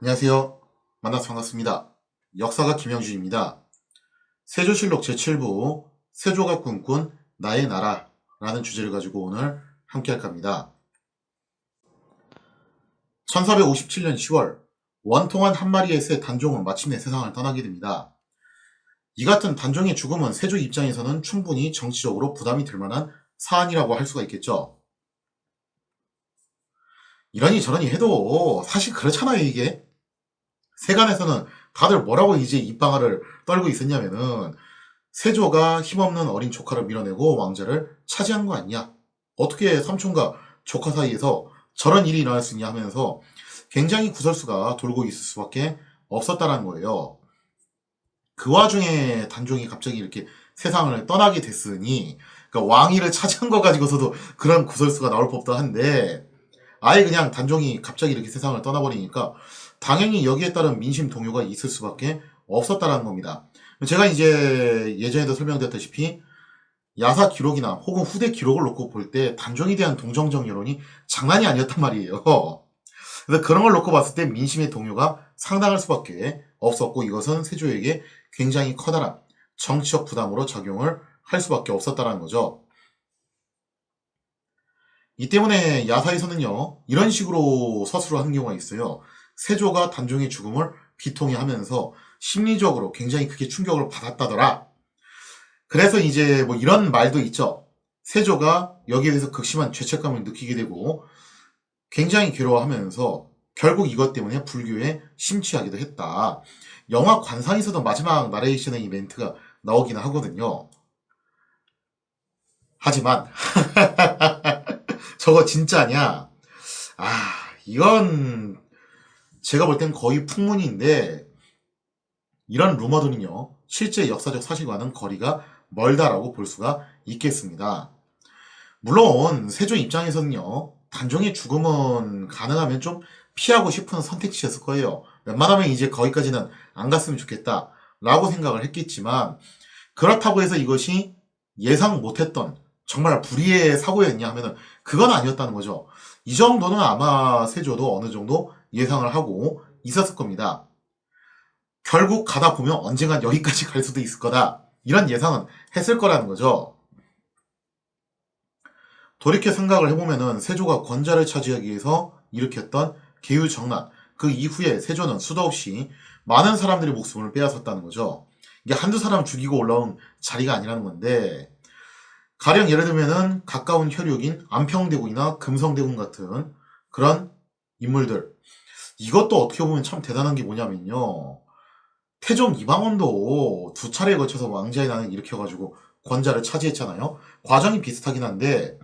안녕하세요. 만나서 반갑습니다. 역사가 김영준입니다. 세조실록 제7부 세조가 꿈꾼 나의 나라라는 주제를 가지고 오늘 함께 할 겁니다. 1457년 10월 원통한 한 마리의 새 단종은 마침내 세상을 떠나게 됩니다. 이 같은 단종의 죽음은 세조 입장에서는 충분히 정치적으로 부담이 될 만한 사안이라고 할 수가 있겠죠. 이러니 저러니 해도 사실 그렇잖아요. 이게 세간에서는 다들 뭐라고 이제 입방아를 떨고 있었냐면은 세조가 힘없는 어린 조카를 밀어내고 왕자를 차지한 거 아니냐, 어떻게 삼촌과 조카 사이에서 저런 일이 일어날 수 있냐 하면서 굉장히 구설수가 돌고 있을 수밖에 없었다는 거예요. 그 와중에 단종이 갑자기 이렇게 세상을 떠나게 됐으니, 그러니까 왕위를 차지한 거 가지고서도 그런 구설수가 나올 법도 한데, 아예 그냥 단종이 갑자기 이렇게 세상을 떠나버리니까 당연히 여기에 따른 민심 동요가 있을 수밖에 없었다는 겁니다. 제가 이제 예전에도 설명드렸다시피 야사 기록이나 혹은 후대 기록을 놓고 볼 때 단종에 대한 동정적 여론이 장난이 아니었단 말이에요. 그래서 그런 걸 놓고 봤을 때 민심의 동요가 상당할 수밖에 없었고, 이것은 세조에게 굉장히 커다란 정치적 부담으로 작용을 할 수밖에 없었다는 거죠. 이 때문에 야사에서는요, 이런 식으로 서술을 하는 경우가 있어요. 세조가 단종의 죽음을 비통해 하면서 심리적으로 굉장히 크게 충격을 받았다더라. 그래서 이제 뭐 이런 말도 있죠. 세조가 여기에 대해서 극심한 죄책감을 느끼게 되고 굉장히 괴로워하면서 결국 이것 때문에 불교에 심취하기도 했다. 영화 관상에서도 마지막 나레이션의 이 멘트가 나오긴 하거든요. 하지만 저거 진짜냐? 아, 이건 제가 볼 땐 거의 풍문인데, 이런 루머들은요, 실제 역사적 사실과는 거리가 멀다라고 볼 수가 있겠습니다. 물론 세조 입장에서는요, 단종의 죽음은 가능하면 좀 피하고 싶은 선택지였을 거예요. 웬만하면 이제 거기까지는 안 갔으면 좋겠다 라고 생각을 했겠지만, 그렇다고 해서 이것이 예상 못했던 정말 불의의 사고였냐 하면은 그건 아니었다는 거죠. 이 정도는 아마 세조도 어느 정도 예상을 하고 있었을 겁니다. 결국 가다 보면 언젠간 여기까지 갈 수도 있을 거다, 이런 예상은 했을 거라는 거죠. 돌이켜 생각을 해보면은 세조가 권자를 차지하기 위해서 일으켰던 계유정난, 그 이후에 세조는 수도 없이 많은 사람들의 목숨을 빼앗았다는 거죠. 이게 한두 사람 죽이고 올라온 자리가 아니라는 건데, 가령 예를 들면은 가까운 혈육인 안평대군이나 금성대군 같은 그런 인물들, 이것도 어떻게 보면 참 대단한 게 뭐냐면요, 태종 이방원도 두 차례에 걸쳐서 왕자의 난을 일으켜가지고 권자를 차지했잖아요. 과정이 비슷하긴 한데,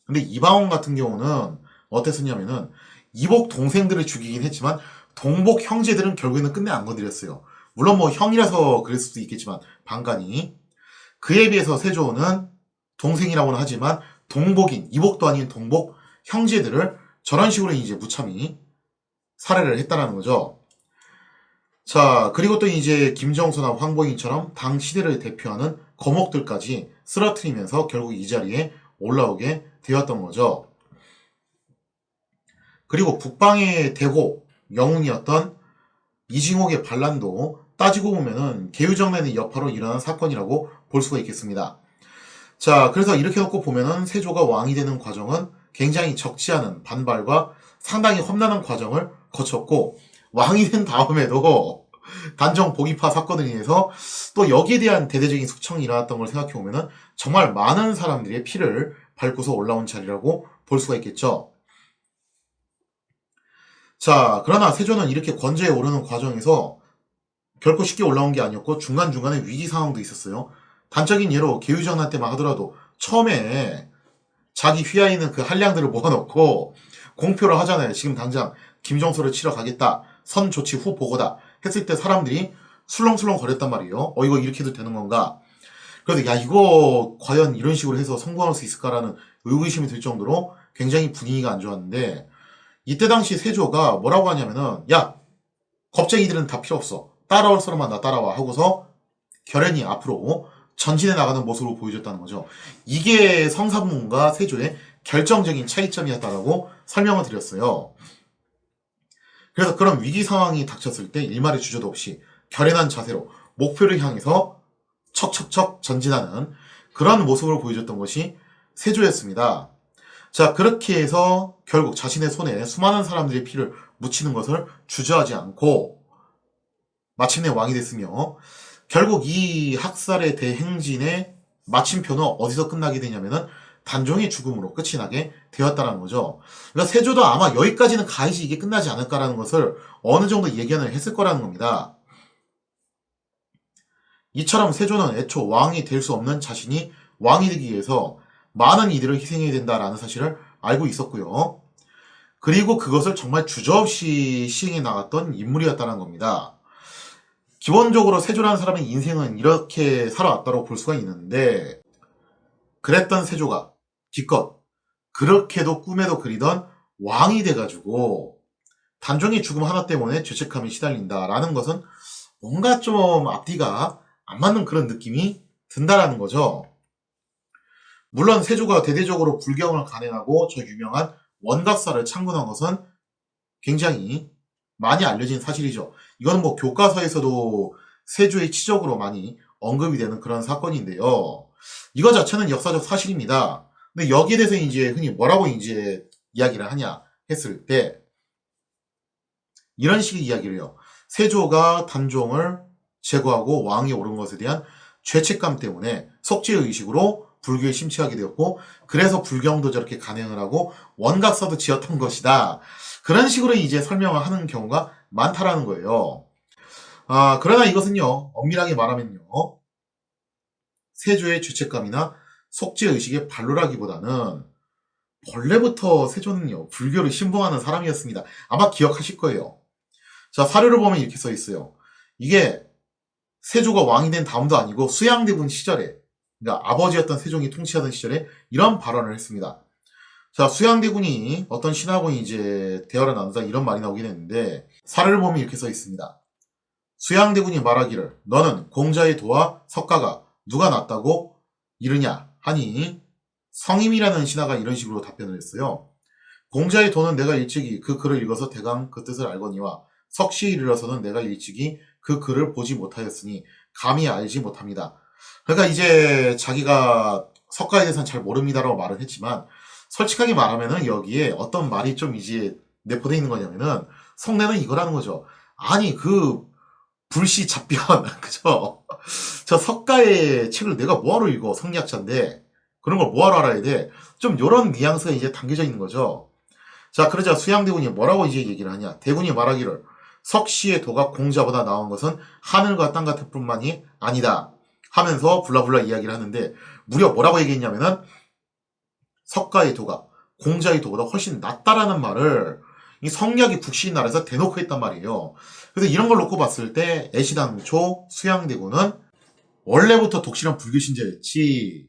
근데 이방원 같은 경우는 어땠었냐면은 이복 동생들을 죽이긴 했지만 동복 형제들은 결국에는 끝내 안 건드렸어요. 물론 뭐 형이라서 그럴 수도 있겠지만 반간이, 그에 비해서 세조는 동생이라고는 하지만 동복인, 이복도 아닌 동복 형제들을 저런 식으로 이제 무참히 살해를 했다라는 거죠. 자, 그리고 또 이제 김정수나 황보인처럼 당 시대를 대표하는 거목들까지 쓰러뜨리면서 결국 이 자리에 올라오게 되었던 거죠. 그리고 북방의 대호, 영웅이었던 이징옥의 반란도 따지고 보면은 계유정난의 여파로 일어난 사건이라고 볼 수가 있겠습니다. 자, 그래서 이렇게 놓고 보면은 세조가 왕이 되는 과정은 굉장히 적지 않은 반발과 상당히 험난한 과정을 거쳤고, 왕이 된 다음에도 단정 보기파 사건을 인해서 또 여기에 대한 대대적인 숙청이 일어났던 걸 생각해 보면은 정말 많은 사람들의 피를 밟고서 올라온 자리라고 볼 수가 있겠죠. 자, 그러나 세조는 이렇게 권좌에 오르는 과정에서 결코 쉽게 올라온 게 아니었고 중간중간에 위기 상황도 있었어요. 단적인 예로 계유정난 때만 하더라도 처음에 자기 휘하에 있는 그 한량들을 모아놓고 공표를 하잖아요. 지금 당장 김정수를 치러 가겠다, 선 조치 후 보고다 했을 때 사람들이 술렁술렁 거렸단 말이에요. 이거 이렇게 해도 되는 건가? 그래서 야, 이거 과연 이런 식으로 해서 성공할 수 있을까라는 의구심이 들 정도로 굉장히 분위기가 안 좋았는데, 이때 당시 세조가 뭐라고 하냐면은, 야, 겁쟁이들은 다 필요 없어, 따라올 사람만 나 따라와 하고서 결연히 앞으로 전진해 나가는 모습을 보여줬다는 거죠. 이게 성사문과 세조의 결정적인 차이점이었다라고 설명을 드렸어요. 그래서 그런 위기 상황이 닥쳤을 때 일말의 주저도 없이 결연한 자세로 목표를 향해서 척척척 전진하는 그런 모습을 보여줬던 것이 세조였습니다. 자, 그렇게 해서 결국 자신의 손에 수많은 사람들의 피를 묻히는 것을 주저하지 않고 마침내 왕이 됐으며, 결국 이 학살의 대행진의 마침표는 어디서 끝나게 되냐면은 단종의 죽음으로 끝이 나게 되었다는 거죠. 그러니까 세조도 아마 여기까지는 가야지 이게 끝나지 않을까라는 것을 어느 정도 예견을 했을 거라는 겁니다. 이처럼 세조는 애초 왕이 될 수 없는 자신이 왕이 되기 위해서 많은 이들을 희생해야 된다라는 사실을 알고 있었고요. 그리고 그것을 정말 주저없이 시행해 나갔던 인물이었다는 겁니다. 기본적으로 세조라는 사람의 인생은 이렇게 살아왔다고 볼 수가 있는데, 그랬던 세조가 기껏 그렇게도 꿈에도 그리던 왕이 돼가지고 단종의 죽음 하나 때문에 죄책감에 시달린다라는 것은 뭔가 좀 앞뒤가 안 맞는 그런 느낌이 든다라는 거죠. 물론 세조가 대대적으로 불경을 간행하고 저 유명한 원각사를 창건한 것은 굉장히 많이 알려진 사실이죠. 이거는 뭐 교과서에서도 세조의 치적으로 많이 언급이 되는 그런 사건인데요. 이거 자체는 역사적 사실입니다. 근데 여기에 대해서 이제 흔히 뭐라고 이제 이야기를 하냐 했을 때 이런 식의 이야기를 해요. 세조가 단종을 제거하고 왕이 오른 것에 대한 죄책감 때문에 속죄의식으로 불교에 심취하게 되었고, 그래서 불경도 저렇게 간행을 하고 원각사도 지었던 것이다. 그런 식으로 이제 설명을 하는 경우가 많다라는 거예요. 그러나 이것은요, 엄밀하게 말하면요, 세조의 죄책감이나 속죄의식의 반로라기보다는 본래부터 세조는요, 불교를 신봉하는 사람이었습니다. 아마 기억하실 거예요. 자, 사료를 보면 이렇게 써 있어요. 이게 세조가 왕이 된 다음도 아니고 수양대군 시절에, 그러니까 아버지였던 세종이 통치하던 시절에 이런 발언을 했습니다. 자, 수양대군이 어떤 신하군이 이제 대화를 나누다 이런 말이 나오긴 했는데, 사료를 보면 이렇게 써 있습니다. 수양대군이 말하기를 너는 공자의 도와 석가가 누가 낫다고 이르냐 하니, 성임이라는 신하가 이런 식으로 답변을 했어요. 공자의 도는 내가 일찍이 그 글을 읽어서 대강 그 뜻을 알거니와 석시에 이르러서는 내가 일찍이 그 글을 보지 못하였으니 감히 알지 못합니다. 그러니까 이제 자기가 석가에 대해서는 잘 모릅니다라고 말을 했지만, 솔직하게 말하면은 여기에 어떤 말이 좀 이제 내포되어 있는 거냐면은 속내는 이거라는 거죠. 아니 그 불시 잡변 그죠? 저 석가의 책을 내가 뭐하러 읽어? 성리학자인데 그런 걸 뭐하러 알아야 돼? 좀 요런 뉘앙스가 이제 담겨져 있는 거죠. 자, 그러자 수양대군이 뭐라고 이제 얘기를 하냐? 대군이 말하기를 석시의 도가 공자보다 나은 것은 하늘과 땅 같을 뿐만이 아니다 하면서 블라블라 이야기를 하는데, 무려 뭐라고 얘기했냐면은 석가의 도가 공자의 도보다 훨씬 낫다라는 말을 이 성리학이 국시인 나라에서 대놓고 했단 말이에요. 그래서 이런 걸 놓고 봤을 때 애시당초 수양대군은 원래부터 독실한 불교 신자였지,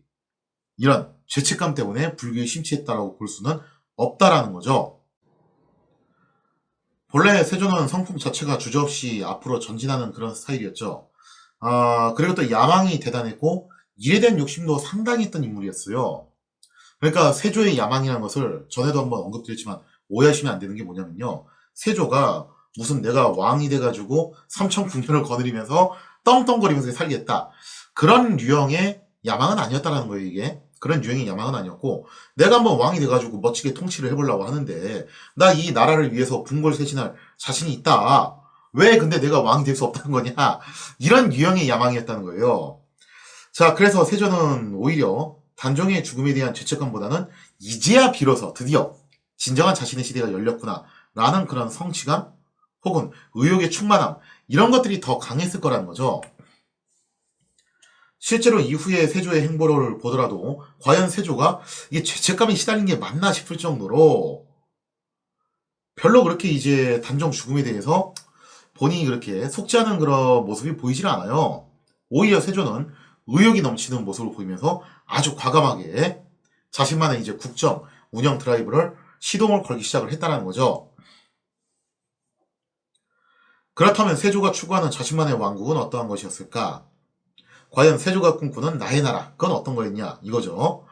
이런 죄책감 때문에 불교에 심취했다라고 볼 수는 없다라는 거죠. 본래 세조는 성품 자체가 주저없이 앞으로 전진하는 그런 스타일이었죠. 그리고 또 야망이 대단했고 일에 대한 욕심도 상당히 했던 인물이었어요. 그러니까 세조의 야망이라는 것을 전에도 한번 언급드렸지만 오해하시면 안 되는 게 뭐냐면요, 세조가 무슨 내가 왕이 돼가지고 삼천 국년을 거느리면서 떵떵거리면서 살겠다, 그런 유형의 야망은 아니었다라는 거예요. 이게 그런 유형의 야망은 아니었고, 내가 한번 왕이 돼가지고 멋지게 통치를 해보려고 하는데 나 이 나라를 위해서 궁궐쇄신할 자신이 있다, 왜 근데 내가 왕이 될 수 없다는 거냐, 이런 유형의 야망이었다는 거예요. 자, 그래서 세조는 오히려 단종의 죽음에 대한 죄책감보다는 이제야 비로소 드디어 진정한 자신의 시대가 열렸구나 라는 그런 성취감 혹은 의욕의 충만함, 이런 것들이 더 강했을 거라는 거죠. 실제로 이후에 세조의 행보를 보더라도 과연 세조가 이게 죄책감에 시달린 게 맞나 싶을 정도로 별로 그렇게 이제 단종 죽음에 대해서 본인이 그렇게 속지 않은 그런 모습이 보이질 않아요. 오히려 세조는 의욕이 넘치는 모습을 보이면서 아주 과감하게 자신만의 이제 국정 운영 드라이브를 시동을 걸기 시작을 했다는 거죠. 그렇다면 세조가 추구하는 자신만의 왕국은 어떠한 것이었을까? 과연 세조가 꿈꾸는 나의 나라, 그건 어떤 거였냐 이거죠.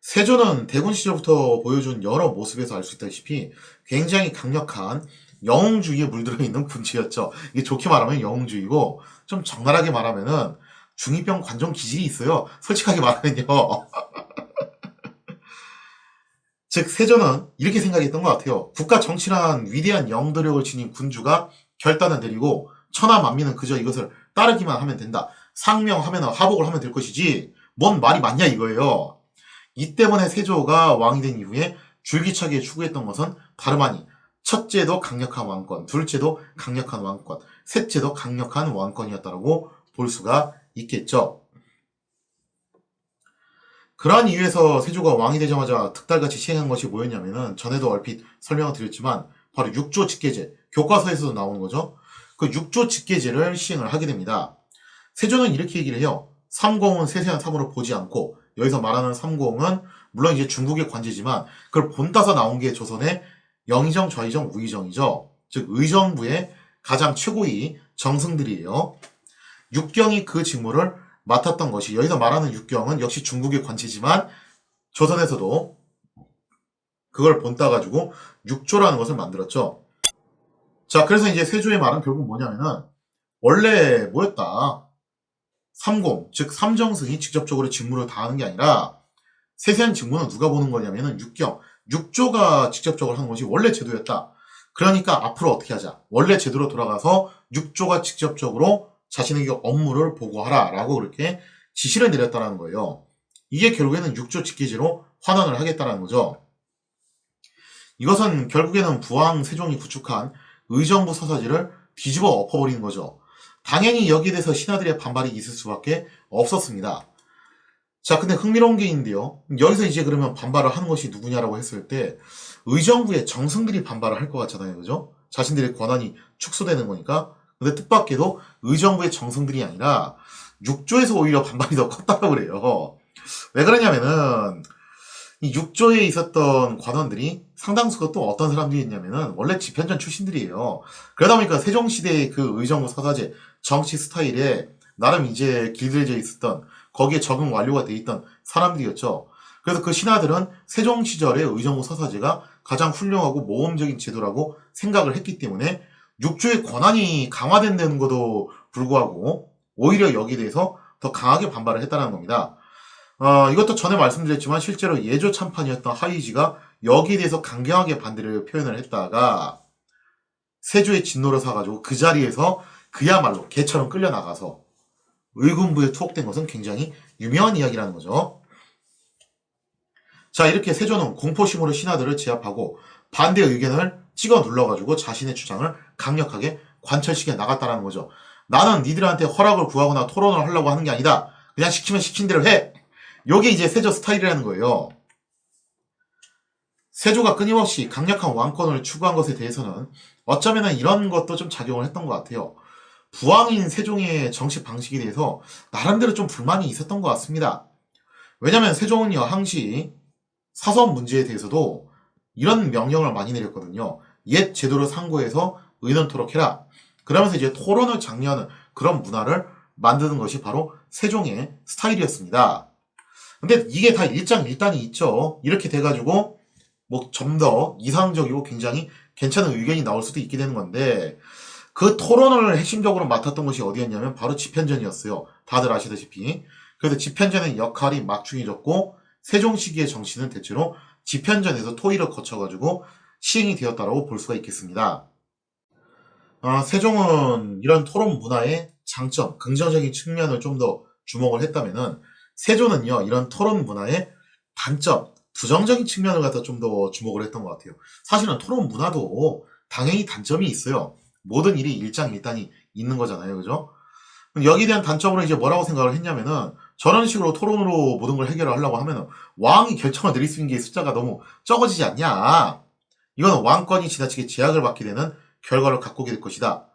세조는 대군 시절부터 보여준 여러 모습에서 알 수 있다시피 굉장히 강력한 영웅주의에 물들어 있는 군주였죠. 이게 좋게 말하면 영웅주의고 좀 적나라하게 말하면은 중2병 관종 기질이 있어요. 솔직하게 말하면요. 즉 세조는 이렇게 생각했던 것 같아요. 국가 정치란 위대한 영도력을 지닌 군주가 결단을 내리고 천하 만민은 그저 이것을 따르기만 하면 된다. 상명하면 하복을 하면 될 것이지 뭔 말이 맞냐 이거예요. 이 때문에 세조가 왕이 된 이후에 줄기차게 추구했던 것은 다름 아니 첫째도 강력한 왕권, 둘째도 강력한 왕권, 셋째도 강력한 왕권이었다고 볼 수가 있겠죠. 그러한 이유에서 세조가 왕이 되자마자 득달같이 시행한 것이 뭐였냐면은 전에도 얼핏 설명을 드렸지만 바로 육조 직계제, 교과서에서도 나오는 거죠. 그 육조 직계제를 시행을 하게 됩니다. 세조는 이렇게 얘기를 해요. 삼공은 세세한 삼으로 보지 않고 여기서 말하는 삼공은 물론 이제 중국의 관제지만 그걸 본따서 나온 게 조선의 영의정, 좌의정, 우의정이죠. 즉 의정부의 가장 최고위 정승들이에요. 육경이 그 직무를 맡았던 것이 여기서 말하는 육경은 역시 중국의 관제지만 조선에서도 그걸 본따가지고 육조라는 것을 만들었죠. 자, 그래서 이제 세조의 말은 결국 뭐냐면은 원래 뭐였다. 삼공, 즉 삼정승이 직접적으로 직무를 다하는 게 아니라 세세한 직무는 누가 보는 거냐면은 육경, 육조가 직접적으로 하는 것이 원래 제도였다. 그러니까 앞으로 어떻게 하자. 원래 제도로 돌아가서 육조가 직접적으로 자신에게 업무를 보고하라 라고 그렇게 지시를 내렸다는 거예요. 이게 결국에는 육조 직계제로 환원을 하겠다는 거죠. 이것은 결국에는 부왕 세종이 구축한 의정부 서사지를 뒤집어 엎어버리는 거죠. 당연히 여기에 대해서 신하들의 반발이 있을 수밖에 없었습니다. 자, 근데 흥미로운 게 있는데요. 여기서 이제 그러면 반발을 하는 것이 누구냐라고 했을 때 의정부의 정승들이 반발을 할 것 같잖아요. 그죠? 자신들의 권한이 축소되는 거니까. 근데 뜻밖에도 의정부의 정승들이 아니라 육조에서 오히려 반발이 더 컸다고 그래요. 왜 그러냐면은 이 육조에 있었던 관원들이 상당수가 또 어떤 사람들이었냐면은 원래 집현전 출신들이에요. 그러다 보니까 세종시대의 그 의정부 서사제 정치 스타일에 나름 이제 길들여져 있었던 거기에 적응 완료가 돼 있던 사람들이었죠. 그래서 그 신하들은 세종 시절의 의정부 서사제가 가장 훌륭하고 모범적인 제도라고 생각을 했기 때문에 육조의 권한이 강화된다는 것도 불구하고 오히려 여기에 대해서 더 강하게 반발을 했다는 겁니다. 이것도 전에 말씀드렸지만 실제로 예조 참판이었던 하이지가 여기에 대해서 강경하게 반대를 표현을 했다가 세조의 진노를 사가지고 그 자리에서 그야말로 개처럼 끌려나가서 의군부에 투옥된 것은 굉장히 유명한 이야기라는 거죠. 자, 이렇게 세조는 공포심으로 신하들을 제압하고 반대 의견을 찍어 눌러가지고 자신의 주장을 강력하게 관철시켜 나갔다는 거죠. 나는 니들한테 허락을 구하거나 토론을 하려고 하는 게 아니다. 그냥 시키면 시킨 대로 해. 요게 이제 세조 스타일이라는 거예요. 세조가 끊임없이 강력한 왕권을 추구한 것에 대해서는 어쩌면 이런 것도 좀 작용을 했던 것 같아요. 부왕인 세종의 정치 방식에 대해서 나름대로 좀 불만이 있었던 것 같습니다. 왜냐면 세종은요, 항시 사선 문제에 대해서도 이런 명령을 많이 내렸거든요. 옛 제도를 상고해서 의논토록 해라. 그러면서 이제 토론을 장려하는 그런 문화를 만드는 것이 바로 세종의 스타일이었습니다. 근데 이게 다 일장일단이 있죠. 이렇게 돼가지고 뭐 좀 더 이상적이고 굉장히 괜찮은 의견이 나올 수도 있게 되는 건데 그 토론을 핵심적으로 맡았던 것이 어디였냐면 바로 집현전이었어요. 다들 아시다시피. 그래서 집현전의 역할이 막중해졌고 세종 시기의 정치는 대체로 집현전에서 토의를 거쳐가지고 시행이 되었다고 볼 수가 있겠습니다. 세종은 이런 토론 문화의 장점, 긍정적인 측면을 좀 더 주목을 했다면은 세조는요, 이런 토론 문화의 단점, 부정적인 측면을 갖다 좀 더 주목을 했던 것 같아요. 사실은 토론 문화도 당연히 단점이 있어요. 모든 일이 일장일단이 있는 거잖아요. 그죠? 여기에 대한 단점으로 이제 뭐라고 생각을 했냐면은 저런 식으로 토론으로 모든 걸 해결하려고 하면은 왕이 결정을 내릴 수 있는 게 숫자가 너무 적어지지 않냐. 이거는 왕권이 지나치게 제약을 받게 되는 결과를 갖고 오게 될 것이다.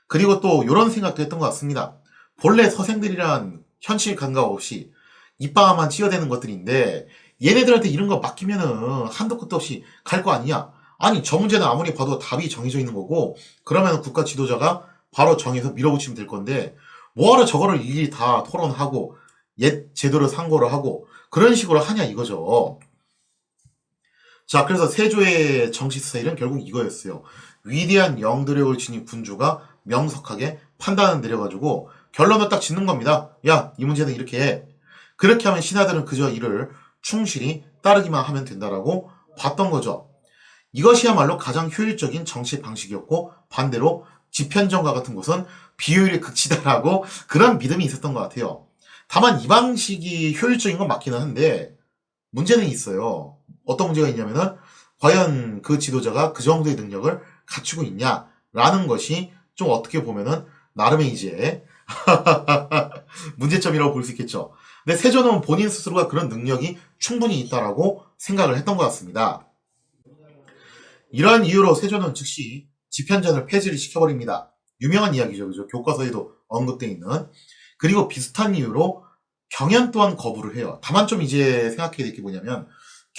그리고 또 이런 생각도 했던 것 같습니다. 본래 서생들이란 현실 감각 없이 입방아만 치어대는 것들인데 얘네들한테 이런 거 맡기면은 한도 끝도 없이 갈 거 아니냐. 아니 저 문제는 아무리 봐도 답이 정해져 있는 거고 그러면 국가 지도자가 바로 정해서 밀어붙이면 될 건데 뭐하러 저거를 일일이 다 토론하고 옛 제도를 상고를 하고 그런 식으로 하냐 이거죠. 자, 그래서 세조의 정치 스타일은 결국 이거였어요. 위대한 영도력을 지닌 군주가 명석하게 판단을 내려가지고 결론을 딱 짓는 겁니다. 야, 이 문제는 이렇게 해. 그렇게 하면 신하들은 그저 이를 충실히 따르기만 하면 된다라고 봤던 거죠. 이것이야말로 가장 효율적인 정치 방식이었고, 반대로 집현전과 같은 곳은 비효율의 극치다라고 그런 믿음이 있었던 것 같아요. 다만 이 방식이 효율적인 건 맞기는 한데 문제는 있어요. 어떤 문제가 있냐면은 과연 그 지도자가 그 정도의 능력을 갖추고 있냐라는 것이 좀 어떻게 보면은 나름의 이제 문제점이라고 볼 수 있겠죠. 근데 세조는 본인 스스로가 그런 능력이 충분히 있다라고 생각을 했던 것 같습니다. 이러한 이유로 세조는 즉시 집현전을 폐지를 시켜버립니다. 유명한 이야기죠. 그죠? 교과서에도 언급되어 있는. 그리고 비슷한 이유로 경연 또한 거부를 해요. 다만 좀 이제 생각해야 될 게 뭐냐면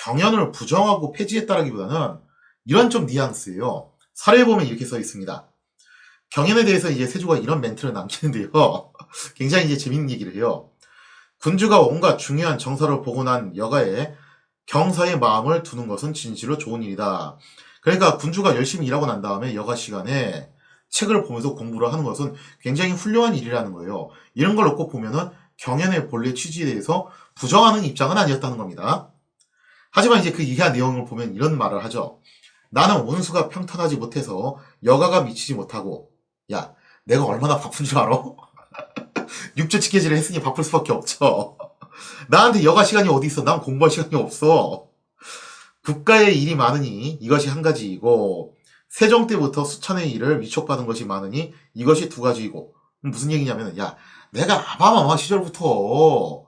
경연을 부정하고 폐지했다라기보다는 이런 좀 뉘앙스예요. 사례에 보면 이렇게 써 있습니다. 경연에 대해서 이제 세조가 이런 멘트를 남기는데요. 굉장히 이제 재밌는 얘기를 해요. 군주가 온갖 중요한 정사를 보고 난 여가에 경사의 마음을 두는 것은 진실로 좋은 일이다. 그러니까 군주가 열심히 일하고 난 다음에 여가 시간에 책을 보면서 공부를 하는 것은 굉장히 훌륭한 일이라는 거예요. 이런 걸 놓고 보면은 경연의 본래 취지에 대해서 부정하는 입장은 아니었다는 겁니다. 하지만 이제 그 이하 내용을 보면 이런 말을 하죠. 나는 운수가 평탄하지 못해서 여가가 미치지 못하고, 야, 내가 얼마나 바쁜 줄 알아? 육조 치계지를 했으니 바쁠 수밖에 없죠. 나한테 여가 시간이 어디 있어? 난 공부할 시간이 없어. 국가의 일이 많으니 이것이 한 가지이고, 세종 때부터 수천의 일을 위촉받은 것이 많으니 이것이 두 가지이고, 무슨 얘기냐면, 야, 내가 아바마마 시절부터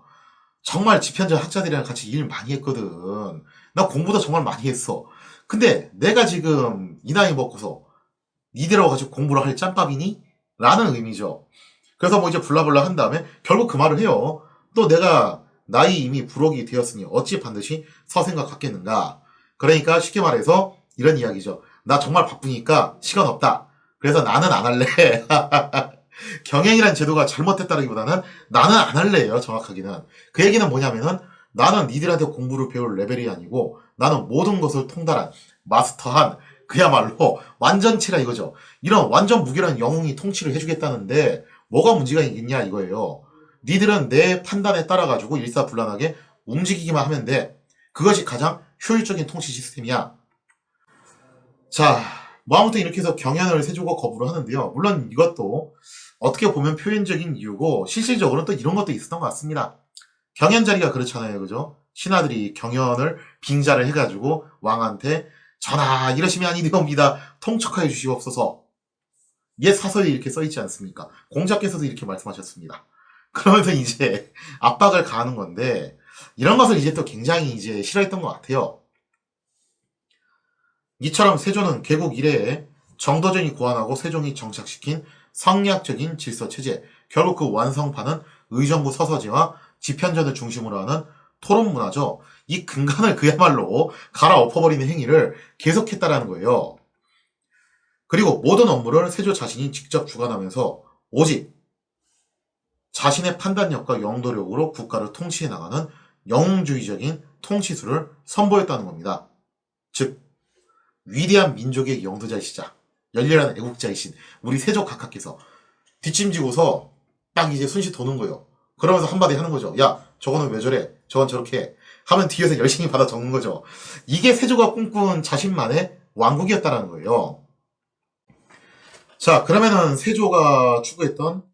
정말 집현전 학자들이랑 같이 일 많이 했거든. 나 공부도 정말 많이 했어. 근데 내가 지금 이 나이 먹고서 니들하고 같이 공부를 할 짬밥이니? 라는 의미죠. 그래서 뭐 이제 블라블라 한 다음에 결국 그 말을 해요. 또 내가 나이 이미 부록이 되었으니 어찌 반드시 서생각 갖겠는가. 그러니까 쉽게 말해서 이런 이야기죠. 나 정말 바쁘니까 시간 없다. 그래서 나는 안 할래. 경연이란 제도가 잘못됐다기보다는 나는 안 할래요. 정확하게는. 그 얘기는 뭐냐면은 나는 니들한테 공부를 배울 레벨이 아니고 나는 모든 것을 통달한 마스터한 그야말로 완전체라 이거죠. 이런 완전 무결한 영웅이 통치를 해주겠다는데 뭐가 문제가 있냐 이거예요. 니들은 내 판단에 따라가지고 일사불란하게 움직이기만 하면 돼. 그것이 가장 효율적인 통치 시스템이야. 자, 뭐 아무튼 이렇게 해서 경연을 세조가 거부를 하는데요. 물론 이것도 어떻게 보면 표현적인 이유고 실질적으로는 또 이런 것도 있었던 것 같습니다. 경연 자리가 그렇잖아요. 그죠? 신하들이 경연을 빙자를 해가지고 왕한테 전하 이러시면 아니 되옵니다. 통촉하여 주시옵소서. 옛 사설이 이렇게 써있지 않습니까? 공자께서도 이렇게 말씀하셨습니다. 그러면서 이제 압박을 가하는 건데 이런 것을 이제 또 굉장히 이제 싫어했던 것 같아요. 이처럼 세조는 개국 이래에 정도전이 고안하고 세종이 정착시킨 성리학적인 질서체제, 결국 그 완성판은 의정부 서서지와 집현전을 중심으로 하는 토론 문화죠. 이 근간을 그야말로 갈아엎어버리는 행위를 계속했다라는 거예요. 그리고 모든 업무를 세조 자신이 직접 주관하면서 오직 자신의 판단력과 영도력으로 국가를 통치해 나가는 영웅주의적인 통치수를 선보였다는 겁니다. 즉 위대한 민족의 영도자이시자 열렬한 애국자이신 우리 세조 각하께서 뒷짐지고서 딱 이제 순시 도는 거예요. 그러면서 한마디 하는 거죠. 야, 저거는 왜 저래? 저건 저렇게 해. 하면 뒤에서 열심히 받아 적는 거죠. 이게 세조가 꿈꾼 자신만의 왕국이었다는 거예요. 자, 그러면은 세조가 추구했던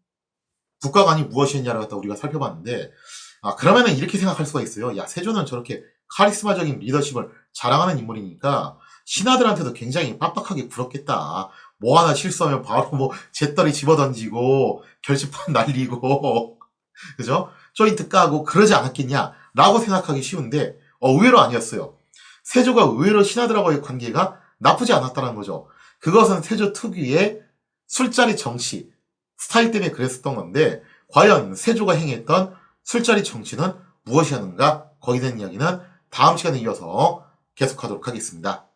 국가관이 무엇이었냐를 갖다 우리가 살펴봤는데, 그러면은 이렇게 생각할 수가 있어요. 야, 세조는 저렇게 카리스마적인 리더십을 자랑하는 인물이니까 신하들한테도 굉장히 빡빡하게 굴었겠다. 뭐 하나 실수하면 바로 뭐 재떨이 집어던지고 결집판 날리고 그죠? 조인트 까고 그러지 않았겠냐 라고 생각하기 쉬운데 의외로 아니었어요. 세조가 의외로 신하들하고의 관계가 나쁘지 않았다는 거죠. 그것은 세조 특유의 술자리 정치 스타일 때문에 그랬었던 건데 과연 세조가 행했던 술자리 정치는 무엇이었는가? 거기에 대한 이야기는 다음 시간에 이어서 계속하도록 하겠습니다.